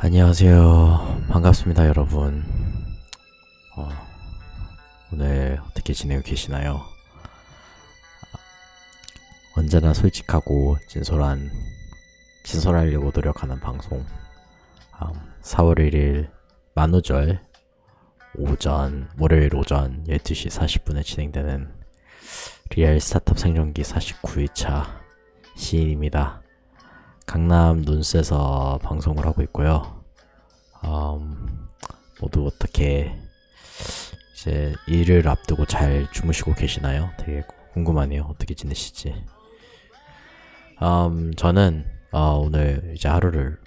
안녕하세요. 반갑습니다, 여러분. 어, 오늘 어떻게 지내고 계시나요? 언제나 솔직하고 진솔하려고 노력하는 방송. 4월 1일 만우절 월요일 오전 12시 40분에 진행되는 리얼 스타트업 생존기 49일차 시인입니다. 강남 논스에서 방송을 하고 있고요. 모두 어떻게 이제 일을 앞두고 잘 주무시고 계시나요? 되게 궁금하네요. 어떻게 지내시지? 저는 오늘 이제 하루를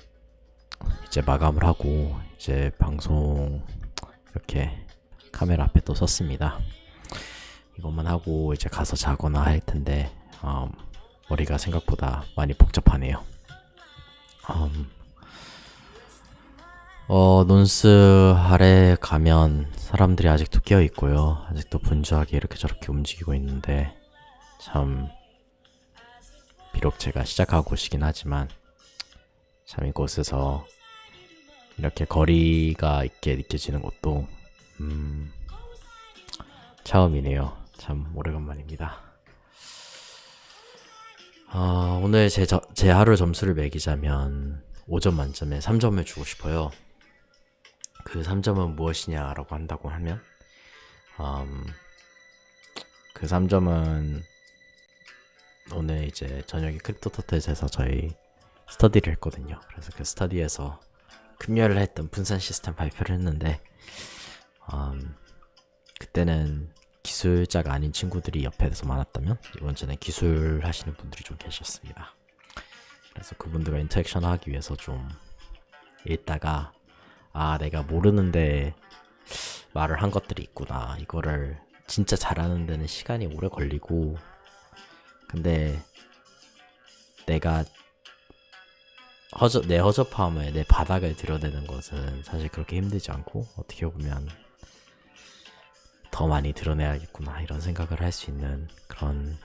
이제 마감을 하고 이제 방송 이렇게 카메라 앞에 또 섰습니다. 이것만 하고 이제 가서 자거나 할 텐데 머리가 생각보다 많이 복잡하네요. 논스 아래 가면 사람들이 아직도 깨어 있고요. 아직도 분주하게 이렇게 저렇게 움직이고 있는데 참 비록 제가 시작하고 오시긴 하지만 참 이곳에서 이렇게 거리가 있게 느껴지는 것도 처음이네요. 참 오래간만입니다. 오늘 제 하루 점수를 매기자면 5점 만점에 3점을 주고 싶어요. 그 3점은 무엇이냐라고 한다고 하면 그 3점은 오늘 이제 저녁에 크립토터틀에서 저희 스터디를 했거든요. 그래서 그 스터디에서 금요일에 했던 분산 시스템 발표를 했는데 그때는 기술자가 아닌 친구들이 옆에서 많았다면 이번 주는 기술 하시는 분들이 좀 계셨습니다. 그래서 그분들과 인터랙션 하기 위해서 좀 읽다가 내가 모르는데 말을 한 것들이 있구나. 이거를 진짜 잘하는 데는 시간이 오래 걸리고 근데 내가 내 허접함을 내 바닥을 드러내는 것은 사실 그렇게 힘들지 않고 어떻게 보면 더 많이 드러내야겠구나 이런 생각을 할 수 있는 그런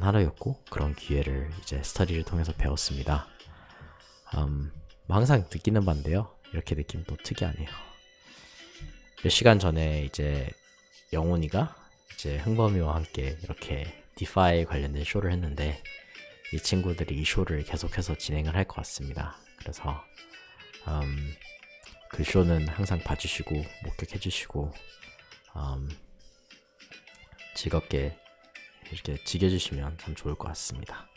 하루였고 그런 기회를 이제 스터디를 통해서 배웠습니다. 항상 느끼는 바인데요. 이렇게 느끼면 또 특이하네요. 몇 시간 전에 이제 영훈이가 이제 흥범이와 함께 이렇게 디파이 관련된 쇼를 했는데 이 친구들이 이 쇼를 계속해서 진행을 할 것 같습니다. 그래서 그 쇼는 항상 봐주시고 목격해주시고 즐겁게 이렇게 즐겨주시면 참 좋을 것 같습니다.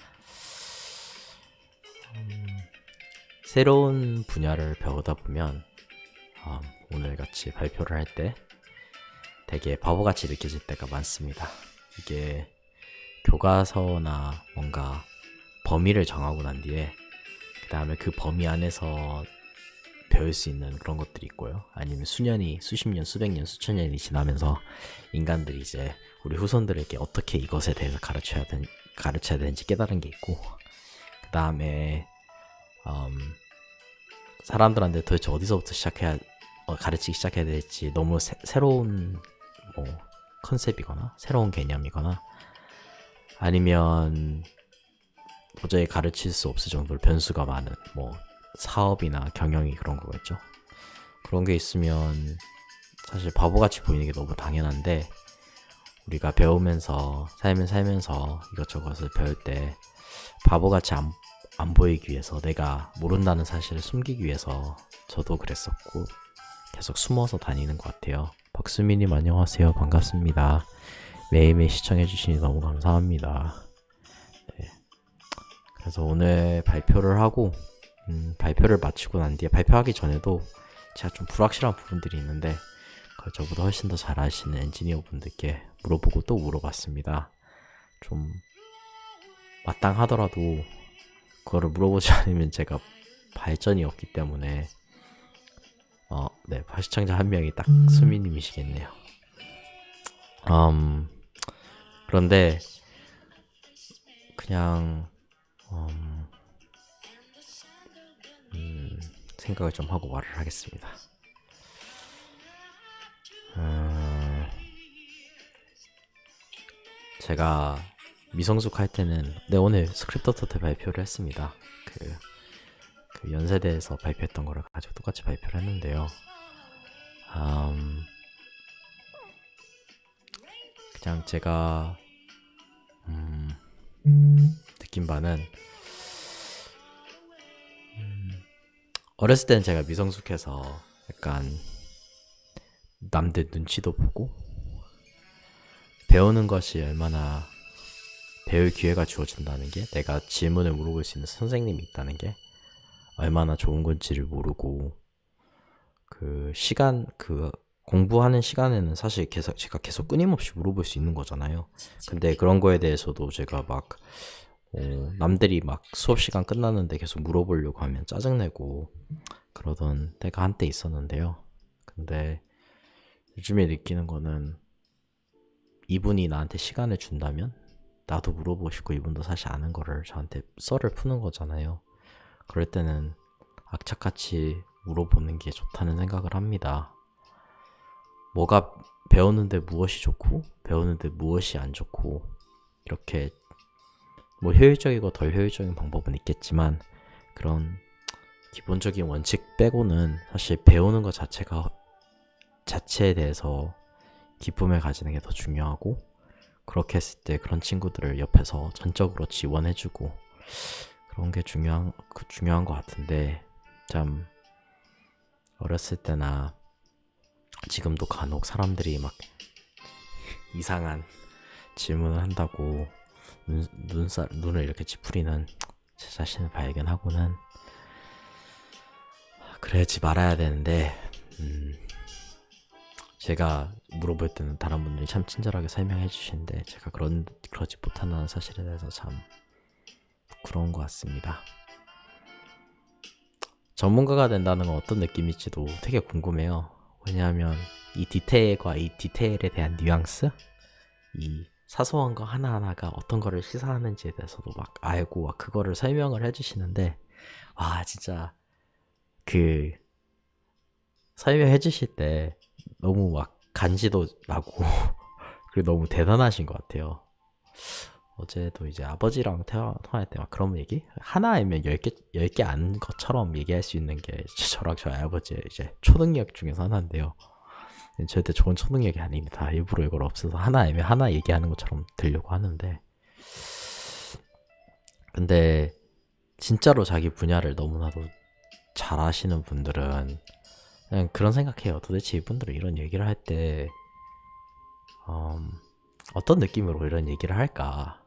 새로운 분야를 배우다 보면 오늘 같이 발표를 할 때 되게 바보같이 느껴질 때가 많습니다. 이게 교과서나 뭔가 범위를 정하고 난 뒤에 그 다음에 그 범위 안에서 배울 수 있는 그런 것들이 있고요. 아니면 수년이, 수십 년, 수백 년, 수천 년이 지나면서 인간들이 이제 우리 후손들에게 어떻게 이것에 대해서 가르쳐야 되는지 깨달은 게 있고 그 다음에 사람들한테 도대체 어디서부터 가르치기 시작해야 될지 너무 새로운 컨셉이거나 새로운 개념이거나 아니면 도저히 가르칠 수 없을 정도로 변수가 많은 사업이나 경영이 그런 거겠죠. 그런 게 있으면 사실 바보같이 보이는 게 너무 당연한데 우리가 배우면서 살면서 이것저것을 배울 때 바보같이 안 보이기 위해서 내가 모른다는 사실을 숨기기 위해서 저도 그랬었고 계속 숨어서 다니는 것 같아요. 박수민님 안녕하세요. 반갑습니다. 매일매일 시청해주시니 너무 감사합니다. 네. 그래서 오늘 발표를 하고 발표를 마치고 난 뒤에 발표하기 전에도 제가 좀 불확실한 부분들이 있는데 그걸 저보다 훨씬 더 잘 아시는 엔지니어 분들께 물어보고 또 물어봤습니다. 좀 마땅하더라도 그거를 물어보지 않으면 제가 발전이 없기 때문에 네, 시청자 한 명이 딱 수미님이시겠네요. 그런데 그냥 생각을 좀 하고 말을 하겠습니다. 제가 미성숙 할 때는 오늘 스크립터터 발표를 했습니다. 그 연세대에서 발표했던 거를 가지고 똑같이 발표를 했는데요. 그냥 제가 느낀 바는 어렸을 때는 제가 미성숙해서 약간 남들 눈치도 보고 배우는 것이 얼마나 배울 기회가 주어진다는 게, 내가 질문을 물어볼 수 있는 선생님이 있다는 게 얼마나 좋은 건지를 모르고, 그 시간, 그 공부하는 시간에는 사실 제가 계속 끊임없이 물어볼 수 있는 거잖아요. 근데 그런 거에 대해서도 제가 막 남들이 막 수업 시간 끝났는데 계속 물어보려고 하면 짜증내고 그러던 때가 한때 있었는데요. 근데 요즘에 느끼는 거는, 이분이 나한테 시간을 준다면 나도 물어보고 싶고, 이분도 사실 아는 거를 저한테 썰을 푸는 거잖아요. 그럴 때는 악착같이 물어보는 게 좋다는 생각을 합니다. 뭐가 배우는데 무엇이 좋고 배우는데 무엇이 안 좋고, 이렇게 뭐 효율적이고 덜 효율적인 방법은 있겠지만 그런 기본적인 원칙 빼고는 사실 배우는 것 자체에 대해서 기쁨을 가지는 게 더 중요하고, 그렇게 했을 때 그런 친구들을 옆에서 전적으로 지원해주고 그런 게 중요한 것 같은데, 참 어렸을 때나 지금도 간혹 사람들이 막 이상한 질문을 한다고 눈을 이렇게 찌푸리는 제 자신을 발견하고는, 그러지 말아야 되는데, 제가 물어볼 때는 다른 분들이 참 친절하게 설명해 주시는데 제가 그러지 못한다는 사실에 대해서 참 부끄러운 것 같습니다. 전문가가 된다는 건 어떤 느낌일지도 되게 궁금해요. 왜냐하면 이 디테일과 이 디테일에 대한 뉘앙스, 이 사소한 거 하나하나가 어떤 거를 시사하는지에 대해서도 막 알고 막 그거를 설명을 해주시는데, 와 진짜 그 설명해 주실 때 너무 막 간지도 나고 그리고 너무 대단하신 것 같아요. 어제도 이제 아버지랑 통화할 때 막 그런 얘기? 하나 알면 10개 아는 것처럼 얘기할 수 있는 게 저랑 저희 아버지의 이제 초능력 중에서 하나인데요. 절대 좋은 초능력이 아닙니다. 일부러 이걸 없애서 하나 알면 하나 얘기하는 것처럼 들려고 하는데, 근데 진짜로 자기 분야를 너무나도 잘 아시는 분들은 그냥 그런 생각해요. 도대체 이분들은 이런 얘기를 할 때 어떤 느낌으로 이런 얘기를 할까?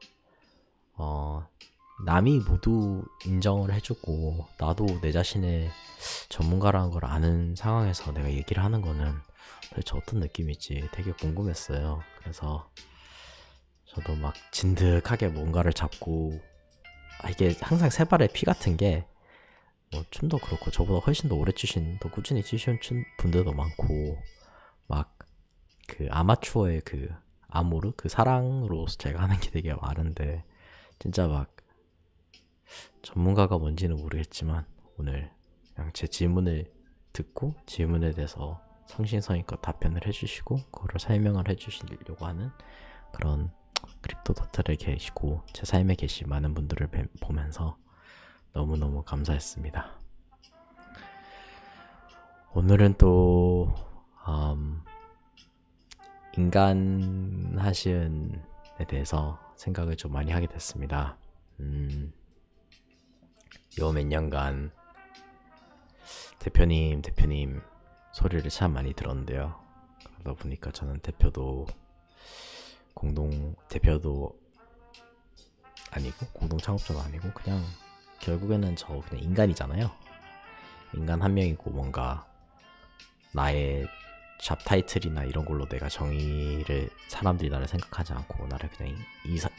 남이 모두 인정을 해주고 나도 내 자신의 전문가라는 걸 아는 상황에서 내가 얘기를 하는 거는 도대체 어떤 느낌일지 되게 궁금했어요. 그래서 저도 막 진득하게 뭔가를 잡고, 이게 항상 세 발의 피 같은 게, 뭐 춤도 그렇고 저보다 훨씬 더 오래 더 꾸준히 추시는 분들도 많고, 막 그 아마추어의 그 아모르, 그 사랑으로 제가 하는 게 되게 많은데, 진짜 막 전문가가 뭔지는 모르겠지만 오늘 그냥 제 질문을 듣고 질문에 대해서 성심성의껏 답변을 해주시고 그거를 설명을 해주시려고 하는 그런 크립토 도트에 계시고 제 삶에 계신 많은 분들을 보면서 너무너무 감사했습니다. 오늘은 또 인간하시은에 대해서 생각을 좀 많이 하게 됐습니다. 요 몇 년간 대표님 소리를 참 많이 들었는데요. 그러다 보니까 저는 대표도 아니고 공동 창업자도 아니고 그냥 결국에는 저 그냥 인간이잖아요. 인간 한 명이고, 뭔가 나의 잡 타이틀이나 이런 걸로 내가 사람들이 나를 생각하지 않고 나를 그냥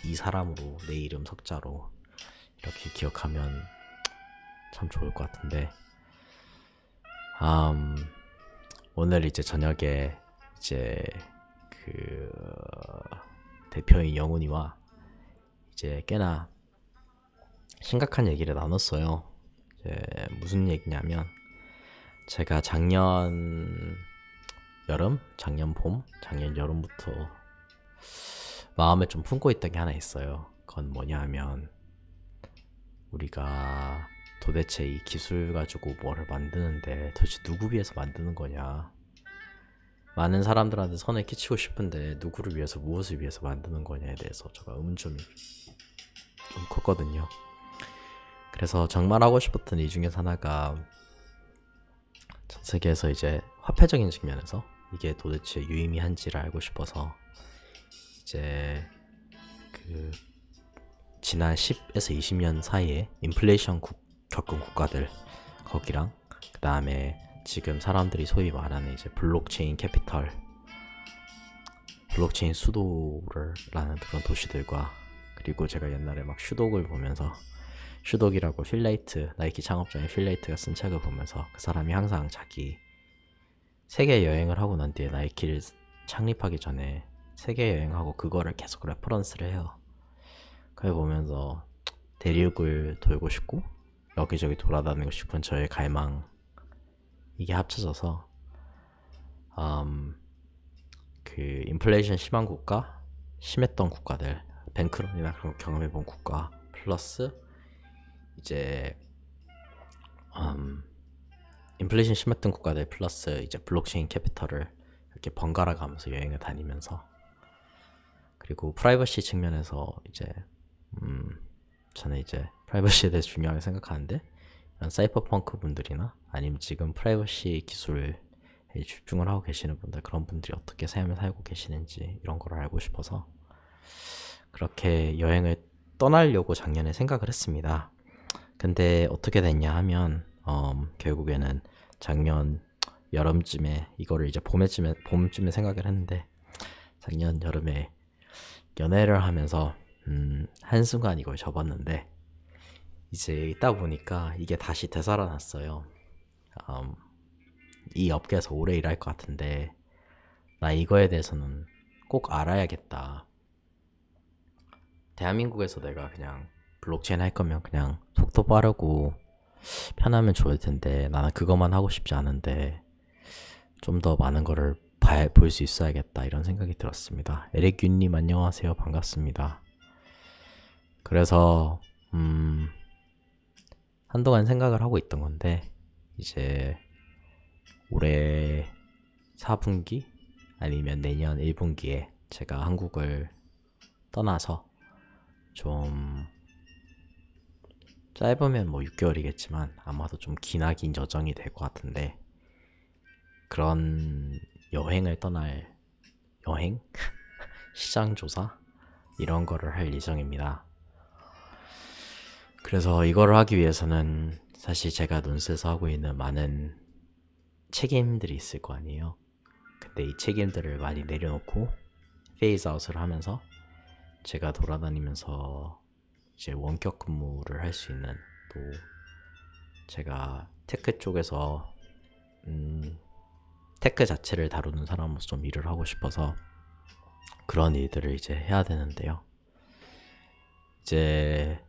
이 사람으로, 내 이름 석자로 이렇게 기억하면 참 좋을 것 같은데, 오늘 이제 저녁에 이제 그 대표인 영훈이와 이제 꽤나 심각한 얘기를 나눴어요. 이제 무슨 얘기냐면, 제가 작년 여름부터 마음에 좀 품고 있던 게 하나 있어요. 그건 뭐냐 하면, 우리가 도대체 이 기술 가지고 뭐를 만드는데 도대체 누구 위해서 만드는 거냐. 많은 사람들한테 선을 끼치고 싶은데 누구를 위해서 무엇을 위해서 만드는 거냐에 대해서 제가 의문점이 좀 컸거든요. 그래서 정말 하고 싶었던 이 중에 하나가 전 세계에서 이제 화폐적인 측면에서 이게 도대체 유의미한지를 알고 싶어서 이제 그 지난 10에서 20년 사이에 인플레이션 겪은 국가들 거기랑 그 다음에 지금 사람들이 소위 말하는 이제 블록체인 캐피털, 블록체인 수도를 라는 그런 도시들과 그리고 제가 옛날에 막 슈독을 보면서 슈독이라고 필레이트, 나이키 창업자인 필레이트가 쓴 책을 보면서 그 사람이 항상 자기 세계 여행을 하고 난 뒤에 나이키를 창립하기 전에 세계 여행하고 그거를 계속 레퍼런스를 해요. 그걸 보면서 대륙을 돌고 싶고 여기저기 돌아다니고 싶은 저의 갈망 이게 합쳐져서 그 인플레이션 심한 국가, 심했던 국가들, 뱅크런이나 그런 거 경험해본 국가 플러스 이제 인플레이션 심했던 국가들 플러스 이제 블록체인 캐피털을 이렇게 번갈아 가면서 여행을 다니면서 그리고 프라이버시 측면에서 이제 저는 이제 프라이버시에 대해서 중요하게 생각하는데 이런 사이버펑크 분들이나 아니면 지금 프라이버시 기술에 집중을 하고 계시는 분들 그런 분들이 어떻게 삶을 살고 계시는지 이런 걸 알고 싶어서 그렇게 여행을 떠나려고 작년에 생각을 했습니다. 근데 어떻게 됐냐 하면 결국에는 작년 여름쯤에 이거를 이제 봄쯤에 생각을 했는데 작년 여름에 연애를 하면서 한순간 이걸 접었는데 이제 있다 보니까 이게 다시 되살아났어요. 이 업계에서 오래 일할 것 같은데 나 이거에 대해서는 꼭 알아야겠다. 대한민국에서 내가 그냥 블록체인 할 거면 그냥 속도 빠르고 편하면 좋을 텐데 나는 그것만 하고 싶지 않은데 좀 더 많은 거를 볼 수 있어야겠다 이런 생각이 들었습니다. 에릭윤님 안녕하세요. 반갑습니다. 그래서 한동안 생각을 하고 있던 건데 이제 올해 4분기 아니면 내년 1분기에 제가 한국을 떠나서 좀 짧으면 뭐 6개월이겠지만 아마도 좀 기나긴 여정이 될 것 같은데 그런 여행을 떠날 여행? 시장조사? 이런 거를 할 예정입니다. 그래서 이거를 하기 위해서는 사실 제가 논스에서 하고 있는 많은 책임들이 있을 거 아니에요. 근데 이 책임들을 많이 내려놓고 페이즈 아웃을 하면서 제가 돌아다니면서 이제 원격 근무를 할 수 있는 또 제가 테크 쪽에서 테크 자체를 다루는 사람으로서 좀 일을 하고 싶어서 그런 일들을 이제 해야 되는데요. 이제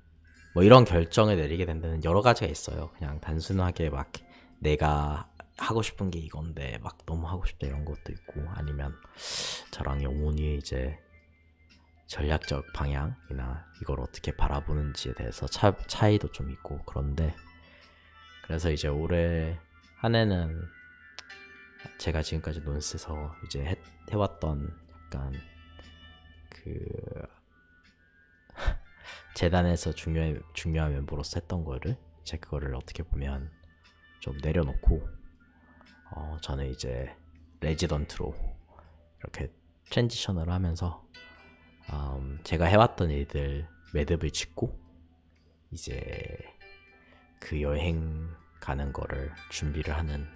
뭐 이런 결정을 내리게 된 데는 여러 가지가 있어요. 그냥 단순하게 막 내가 하고 싶은 게 이건데 막 너무 하고 싶다 이런 것도 있고 아니면 저랑 영훈이 이제 전략적 방향이나 이걸 어떻게 바라보는지에 대해서 차이도 좀 있고 그런데 그래서 이제 올해 한 해는 제가 지금까지 논스에서 이제 해왔던 약간 그 재단에서 중요한 멤버로서 했던 거를 이제 그거를 어떻게 보면 좀 내려놓고 저는 이제 레지던트로 이렇게 트랜지션을 하면서 제가 해왔던 일들 매듭을 짓고 이제 그 여행 가는 거를 준비를 하는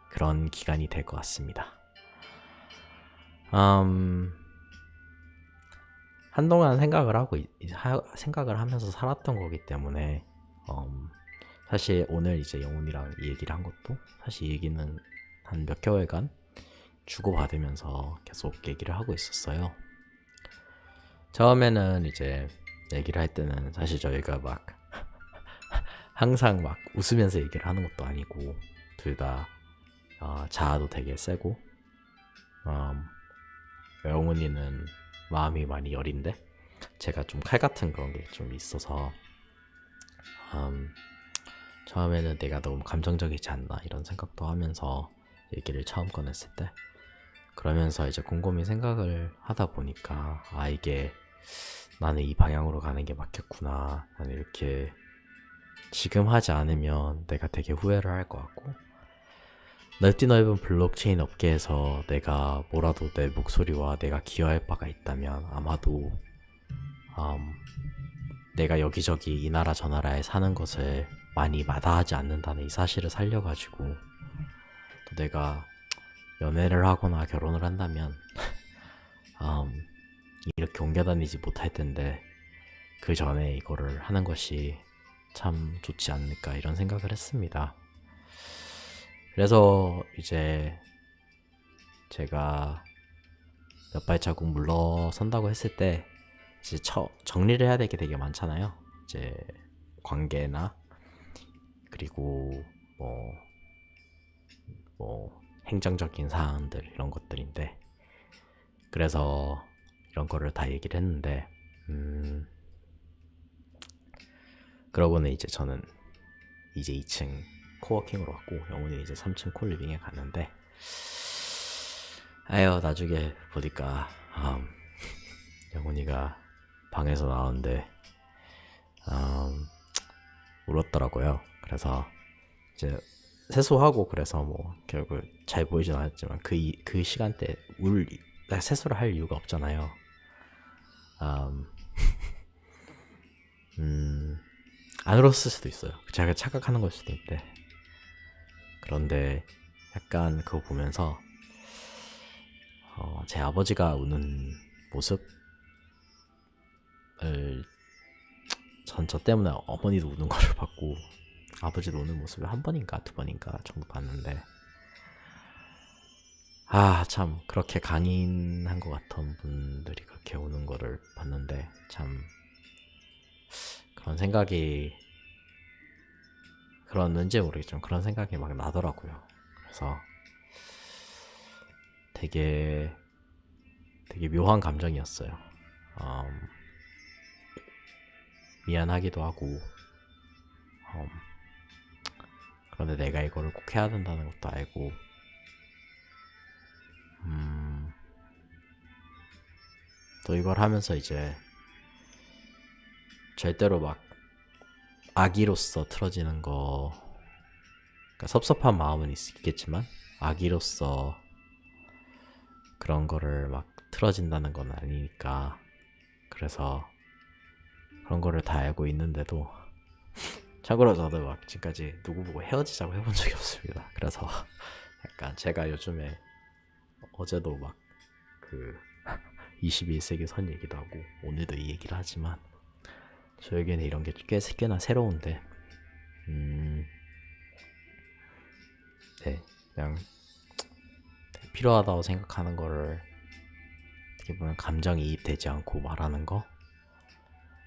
그런 기간이 될 것 같습니다. 한동안 생각을 하면서 살았던 거기 때문에 사실 오늘 이제 영훈이랑 이 얘기를 한 것도 사실 이 얘기는 한 몇 개월간 주고받으면서 계속 얘기를 하고 있었어요. 처음에는 이제 얘기를 할 때는 사실 저희가 막 항상 막 웃으면서 얘기를 하는 것도 아니고 둘 다 자아도 되게 세고 영훈이는 마음이 많이 여린데 제가 좀 칼 같은 그런 게 좀 있어서 처음에는 내가 너무 감정적이지 않나 이런 생각도 하면서 얘기를 처음 꺼냈을 때, 그러면서 이제 곰곰이 생각을 하다 보니까 이게 나는 이 방향으로 가는 게 맞겠구나, 나는 이렇게 지금 하지 않으면 내가 되게 후회를 할 것 같고, 넓디 넓은 블록체인 업계에서 내가 뭐라도 내 목소리와 내가 기여할 바가 있다면 아마도 내가 여기저기 이 나라 저 나라에 사는 것을 많이 마다하지 않는다는 이 사실을 살려가지고, 또 내가 연애를 하거나 결혼을 한다면 이렇게 옮겨 다니지 못할 텐데 그 전에 이거를 하는 것이 참 좋지 않을까 이런 생각을 했습니다. 그래서 이제 제가 몇 발자국 물러선다고 했을 때 이제 정리를 해야 될 게 되게 많잖아요. 이제 관계나 그리고 뭐 행정적인 사항들 이런 것들인데, 그래서 이런 거를 다 얘기를 했는데 그러고는 이제 저는 이제 2층 코워킹으로 왔고 영훈이 이제 3층 콜리빙에 갔는데, 나중에 보니까 영훈이가 방에서 나오는데 울었더라고요. 그래서 이제 세수하고, 그래서 뭐 결국 잘 보이진 않았지만 그 시간대 세수를 할 이유가 없잖아요. 안 울었을 수도 있어요. 제가 착각하는 걸 수도 있는데, 그런데 약간 그거 보면서 제 아버지가 우는 모습을 전 저 때문에 어머니도 우는 거를 봤고, 아버지도 우는 모습을 한 번인가 두 번인가 정도 봤는데, 참 그렇게 강인한 것 같은 분들이 그렇게 우는 거를 봤는데, 참 그런 생각이, 그런 왠지 모르겠지만 그런 생각이 막 나더라고요. 그래서 되게 묘한 감정이었어요. 미안하기도 하고, 그런데 내가 이거를 꼭 해야 된다는 것도 알고, 또 이걸 하면서 이제 절대로 막 아기로서 틀어지는 거, 그러니까 섭섭한 마음은 있겠지만 아기로서 그런 거를 막 틀어진다는 건 아니니까, 그래서 그런 거를 다 알고 있는데도 참고로 저도 막 지금까지 누구 보고 헤어지자고 해본 적이 없습니다. 그래서 약간 제가 요즘에 어제도 막 그 21세기 선 얘기도 하고 오늘도 이 얘기를 하지만, 저에게는 이런 게 꽤나 새로운데 네, 그냥 필요하다고 생각하는 거를 어떻게 보면 감정이입되지 않고 말하는 거,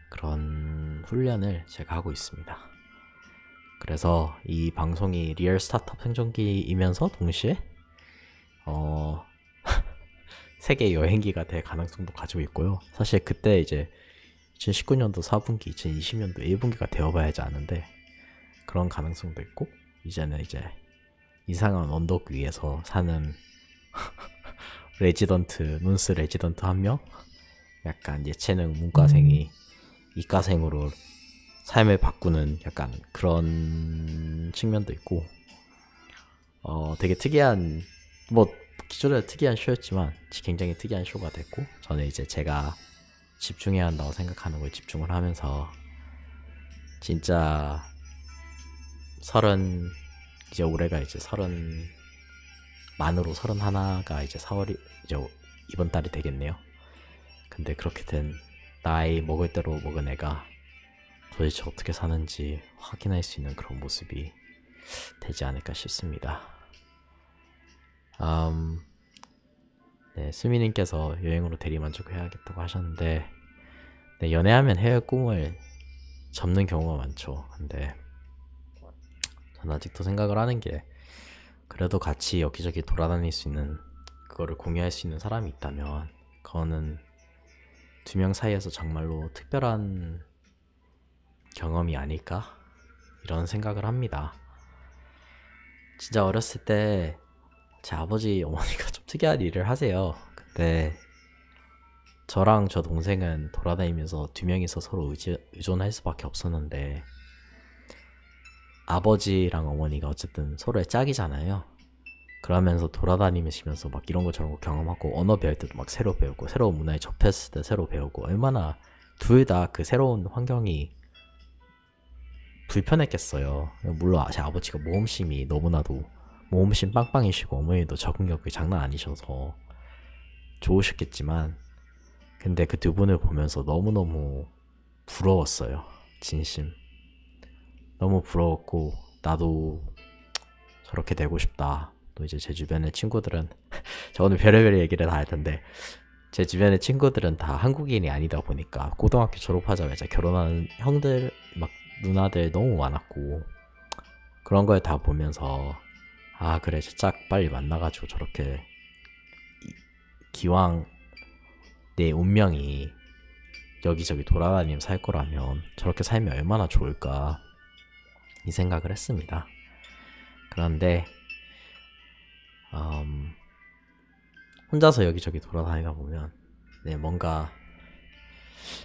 그런 훈련을 제가 하고 있습니다. 그래서 이 방송이 리얼 스타트업 생존기이면서 동시에 세계 여행기가 될 가능성도 가지고 있고요. 사실 그때 이제 2019년도 4분기, 2020년도 1분기가 되어봐야지 아는데, 그런 가능성도 있고, 이제는 이제 이상한 언덕 위에서 사는 논스 레지던트 한 명, 약간 예체능 문과생이 이과생으로 삶을 바꾸는 약간 그런 측면도 있고, 되게 특이한, 뭐 기존에 특이한 쇼였지만 굉장히 특이한 쇼가 됐고, 저는 이제 제가 집중해야 한다고 생각하는 거에 집중을 하면서 진짜 이제 올해가 이제 만으로 31가 이제 4월이 이제 이번 달이 되겠네요. 근데 그렇게 된 나이 먹을 대로 먹은 애가 도대체 어떻게 사는지 확인할 수 있는 그런 모습이 되지 않을까 싶습니다. 네, 수미님께서 여행으로 대리만족해야겠다고 하셨는데, 네, 연애하면 해외 꿈을 접는 경우가 많죠. 근데 전 아직도 생각을 하는 게, 그래도 같이 여기저기 돌아다닐 수 있는, 그거를 공유할 수 있는 사람이 있다면 그거는 두 명 사이에서 정말로 특별한 경험이 아닐까 이런 생각을 합니다. 진짜 어렸을 때 제 아버지 어머니가 좀 특이한 일을 하세요. 그때 저랑 저 동생은 돌아다니면서 두 명이서 서로 의존할 수밖에 없었는데, 아버지랑 어머니가 어쨌든 서로의 짝이잖아요. 그러면서 돌아다니시면서 막 이런 거 저런 거 경험하고, 언어 배울 때도 막 새로 배우고, 새로운 문화에 접했을 때 새로 배우고, 얼마나 둘 다 그 새로운 환경이 불편했겠어요. 물론 제 아버지가 모험심이 너무나도 모험심 빵빵이시고, 어머니도 적응력이 장난 아니셔서 좋으셨겠지만, 근데 그 두 분을 보면서 너무너무 부러웠어요. 진심. 너무 부러웠고, 나도 저렇게 되고 싶다. 또 이제 제 주변의 친구들은 저 오늘 별의별 얘기를 다 할 텐데, 제 주변의 친구들은 다 한국인이 아니다 보니까 고등학교 졸업하자마자 결혼하는 형들 막 누나들 너무 많았고, 그런 걸 다 보면서 아 그래 짝 빨리 만나가지고 저렇게 기왕 내 운명이 여기저기 돌아다니며 살 거라면 저렇게 살면 얼마나 좋을까 이 생각을 했습니다. 그런데 혼자서 여기저기 돌아다니다 보면 뭔가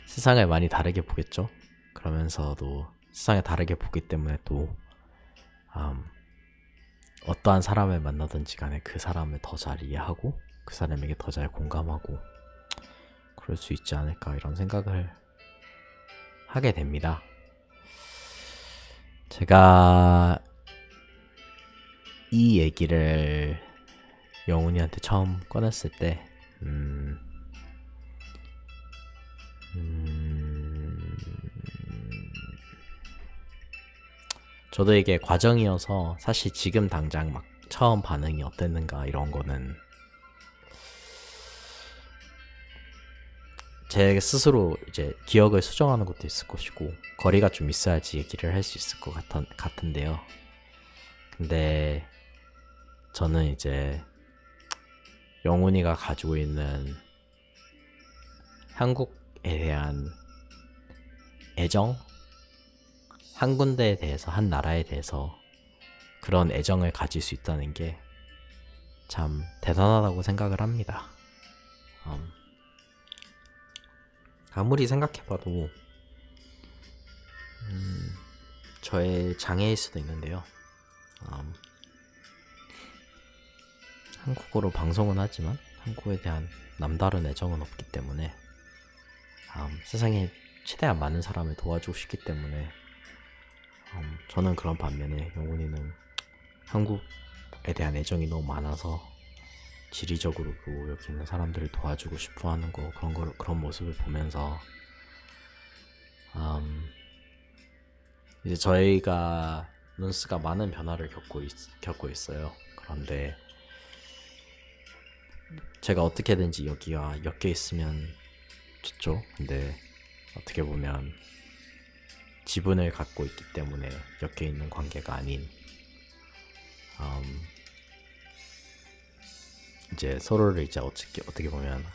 세상을 많이 다르게 보겠죠. 그러면서도 세상을 다르게 보기 때문에 또 어떠한 사람을 만나든지 간에 그 사람을 더 잘 이해하고 그 사람에게 더 잘 공감하고 그럴 수 있지 않을까 이런 생각을 하게 됩니다. 제가 이 얘기를 영훈이한테 처음 꺼냈을 때 저도 이게 과정이어서 사실 지금 당장 막 처음 반응이 어땠는가 이런 거는 제 스스로 이제 기억을 수정하는 것도 있을 것이고 거리가 좀 있어야지 얘기를 할 수 있을 것 같은데요. 근데 저는 이제 영훈이가 가지고 있는 한국에 대한 애정? 한 군데에 대해서, 한 나라에 대해서 그런 애정을 가질 수 있다는 게 참 대단하다고 생각을 합니다. 아무리 생각해봐도 저의 장애일 수도 있는데요. 한국어로 방송은 하지만 한국에 대한 남다른 애정은 없기 때문에 세상에 최대한 많은 사람을 도와주고 싶기 때문에 저는 그런 반면에 영훈이는 한국에 대한 애정이 너무 많아서 지리적으로도 여기 있는 사람들을 도와주고 싶어하는 거 그런 모습을 보면서 이제 저희가 눈스가 많은 변화를 겪고 있어요. 그런데 제가 어떻게든지 여기와 엮여 있으면 좋죠. 근데 어떻게 보면 지분을 갖고 있기 때문에 엮여 있는 관계가 아닌 이제 서로를 이제 어떻게 보면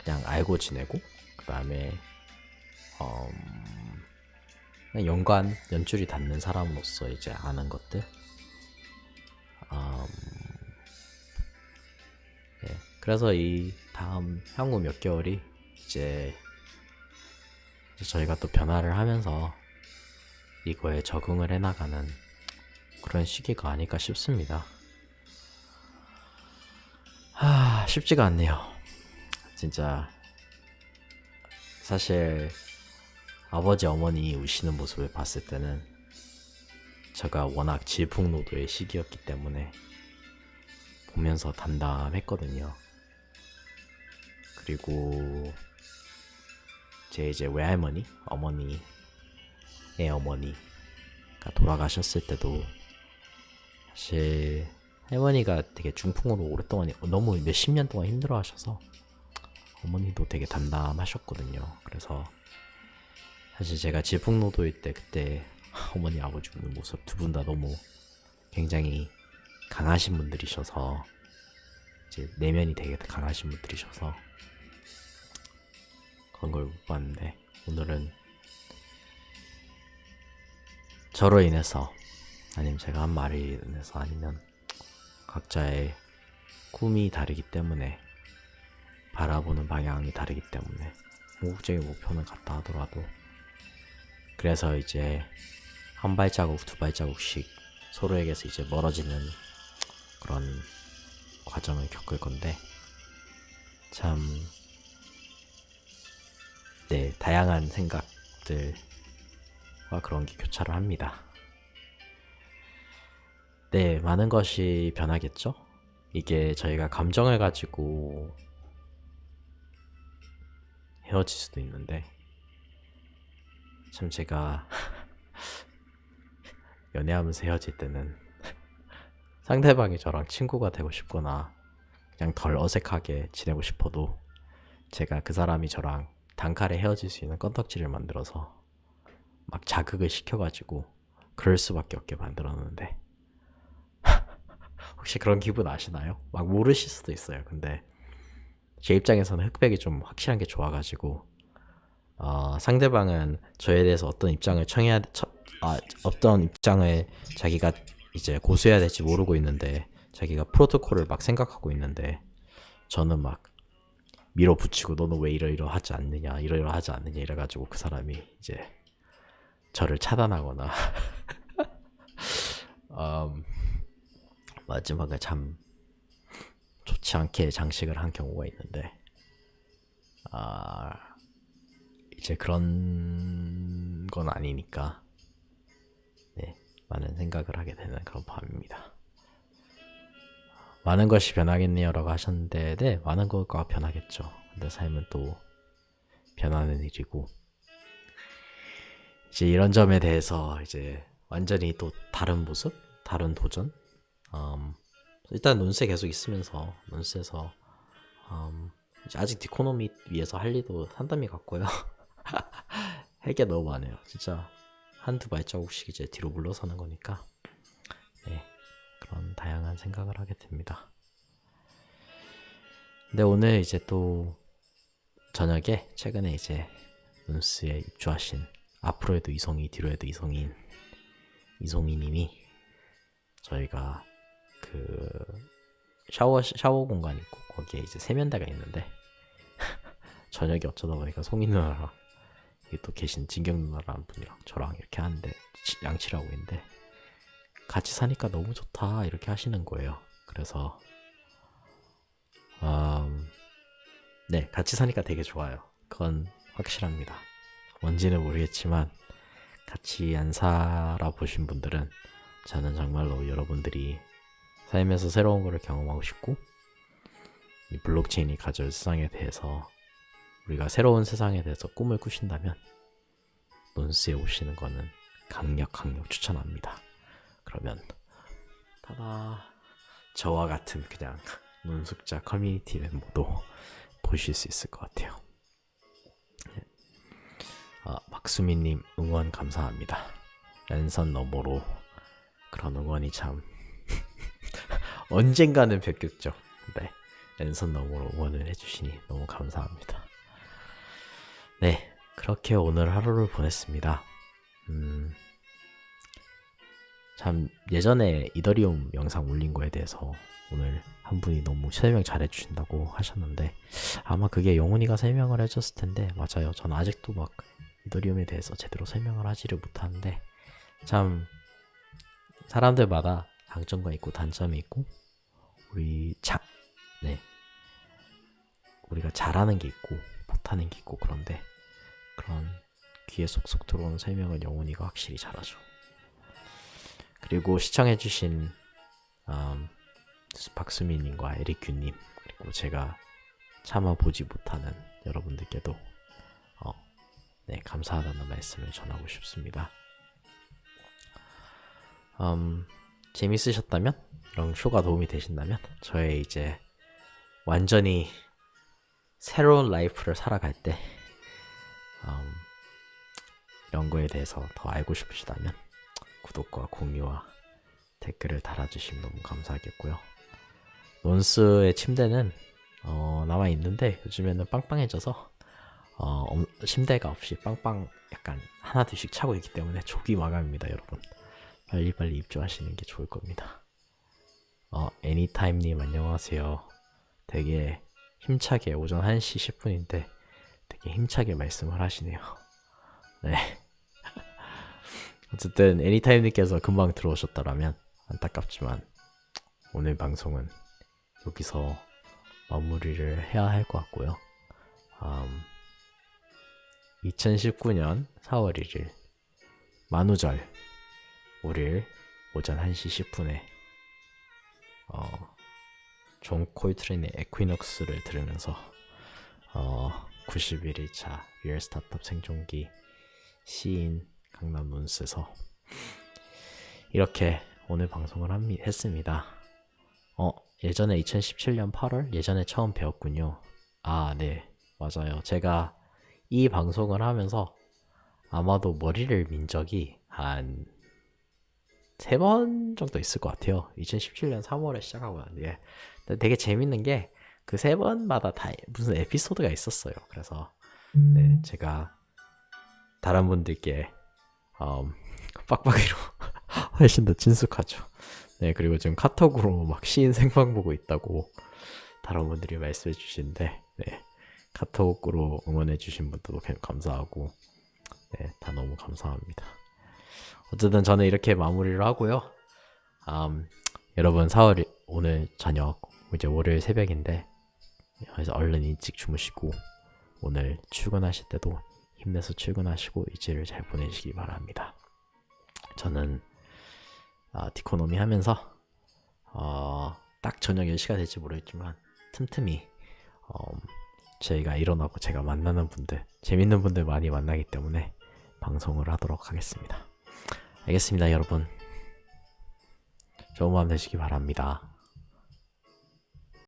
그냥 알고 지내고 그 다음에 그냥 연줄이 닿는 사람으로서 이제 아는 것들 네. 그래서 이 다음 향후 몇 개월이 이제 저희가 또 변화를 하면서 이거에 적응을 해나가는 그런 시기가 아닐까 싶습니다. 쉽지가 않네요. 진짜 사실 아버지 어머니 우시는 모습을 봤을 때는 제가 워낙 질풍노도의 시기였기 때문에 보면서 담담했거든요. 그리고 제 이제 외할머니, 어머니의 어머니가 돌아가셨을 때도 사실 할머니가 되게 중풍으로 오랫동안 너무 몇십 년 동안 힘들어하셔서 어머니도 되게 담담하셨거든요. 그래서 사실 제가 질풍노도일 때 그때 어머니 아버지 우는 모습 두 분 다 너무 굉장히 강하신 분들이셔서 이제 내면이 되게 강하신 분들이셔서 그런 걸 못 봤는데 오늘은 저로 인해서 아니면 제가 한 말이 인해서 아니면 각자의 꿈이 다르기 때문에 바라보는 방향이 다르기 때문에 궁극적인 목표는 같다 하더라도 그래서 이제 한 발자국 두 발자국씩 서로에게서 이제 멀어지는 그런 과정을 겪을 건데 참 네, 다양한 생각들과 그런 게 교차를 합니다. 네, 많은 것이 변하겠죠? 이게 저희가 감정을 가지고 헤어질 수도 있는데 참 제가 연애하면서 헤어질 때는 상대방이 저랑 친구가 되고 싶거나 그냥 덜 어색하게 지내고 싶어도 제가 그 사람이 저랑 단칼에 헤어질 수 있는 건덕지를 만들어서 막 자극을 시켜가지고 그럴 수밖에 없게 만들었는데 혹시 그런 기분 아시나요? 막 모르실 수도 있어요. 근데 제 입장에서는 흑백이 좀 확실한 게 좋아가지고 상대방은 저에 대해서 어떤 입장을 자기가 이제 고수해야 될지 모르고 있는데 자기가 프로토콜을 막 생각하고 있는데 저는 막 밀어붙이고 너는 왜 이러이러하지 않느냐 이래가지고 그 사람이 이제 저를 차단하거나 마지막에 참 좋지 않게 장식을 한 경우가 있는데 이제 그런 건 아니니까 네, 많은 생각을 하게 되는 그런 밤입니다. 많은 것이 변하겠네요 라고 하셨는데 네, 많은 것과 변하겠죠. 근데 삶은 또 변하는 일이고 이제 이런 점에 대해서 이제 완전히 또 다른 모습, 다른 도전. 일단 논스에 계속 있으면서 논스에서 이제 아직 디코노미 위에서 할 일도 산더미 같고요. 할 게 너무 많아요. 진짜 한두 발자국씩 이제 뒤로 물러서는 거니까 네, 그런 다양한 생각을 하게 됩니다. 근데 오늘 이제 또 저녁에 최근에 이제 논스에 입주하신 앞으로 해도 이송이 뒤로 해도 이송이님이 저희가 그 샤워 공간 있고 거기에 이제 세면대가 있는데 저녁에 어쩌다 보니까 송이 누나랑 또 계신 진경 누나라는 분이랑 저랑 이렇게 하는데 양치를 하고 있는데 같이 사니까 너무 좋다 이렇게 하시는 거예요. 그래서 네, 같이 사니까 되게 좋아요. 그건 확실합니다. 뭔지는 모르겠지만 같이 안 살아보신 분들은 저는 정말로 여러분들이 삶에서 새로운 거를 경험하고 싶고 이 블록체인이 가져올 세상에 대해서 우리가 새로운 세상에 대해서 꿈을 꾸신다면 논스에 오시는 거는 강력 추천합니다. 그러면 타다 저와 같은 그냥 논숙자 커뮤니티 멤버도 보실 수 있을 것 같아요. 박수민님 응원 감사합니다. 랜선 너머로 그런 응원이 참 언젠가는 뵙겠죠. 네, 랜선 너머로 응원을 해주시니 너무 감사합니다. 네, 그렇게 오늘 하루를 보냈습니다. 참 예전에 이더리움 영상 올린 거에 대해서 오늘 한 분이 너무 설명 잘해주신다고 하셨는데 아마 그게 영훈이가 설명을 해줬을 텐데 맞아요. 저는 아직도 막 이더리움에 대해서 제대로 설명을 하지를 못하는데 참 사람들마다 장점과 있고 단점이 있고 우리가 잘하는 게 있고 못하는 게 있고 그런데 그런 귀에 쏙쏙 들어오는 설명을 영훈이가 확실히 잘하죠. 그리고 시청해주신 박수민님과 에릭규님 그리고 제가 차마 보지 못하는 여러분들께도 네, 감사하다는 말씀을 전하고 싶습니다. 재밌으셨다면 이런 쇼가 도움이 되신다면 저의 이제 완전히 새로운 라이프를 살아갈 때 이런 거에 대해서 더 알고 싶으시다면 구독과 공유와 댓글을 달아주시면 너무 감사하겠고요. 논스의 침대는 남아있는데 요즘에는 빵빵해져서 침대가 없이 빵빵 약간 하나둘씩 차고 있기 때문에 조기 마감입니다, 여러분. 빨리빨리 입주하시는 게 좋을 겁니다. 애니타임님 안녕하세요. 되게 힘차게 오전 1시 10분인데 되게 힘차게 말씀을 하시네요. 네. 어쨌든 애니타임님께서 금방 들어오셨다라면 안타깝지만 오늘 방송은 여기서 마무리를 해야 할 것 같고요. 2019년 4월 1일 만우절 5일 오전 1시 10분에 존 콜트레인의 에퀴녹스를 들으면서 91일차 리얼 스타트업 생존기 시인 강남 룬스에서 이렇게 오늘 방송을 했습니다. 예전에 2017년 8월 예전에 처음 배웠군요. 아, 네, 맞아요. 제가 이 방송을 하면서 아마도 머리를 민 적이 한 3번 정도 있을 것 같아요. 2017년 3월에 시작하고 난 뒤에. 되게 재밌는 게 그 3번마다 다 무슨 에피소드가 있었어요. 그래서 네, 제가 다른 분들께 빡빡이로 훨씬 더 친숙하죠. 네, 그리고 지금 카톡으로 막 시인 생방 보고 있다고 다른 분들이 말씀해 주시는데 네, 카톡으로 응원해 주신 분들도 감사하고 네, 다 너무 감사합니다. 어쨌든 저는 이렇게 마무리를 하고요. 여러분 4월 오늘 저녁 이제 월요일 새벽인데 그래서 얼른 일찍 주무시고 오늘 출근하실 때도 힘내서 출근하시고 일주일을 잘 보내시기 바랍니다. 저는 디코노미 하면서 딱 저녁 10시가 될지 모르겠지만 틈틈이 저희가 일어나고 제가 만나는 분들 재밌는 분들 많이 만나기 때문에 방송을 하도록 하겠습니다. 알겠습니다, 여러분. 좋은 밤 되시기 바랍니다.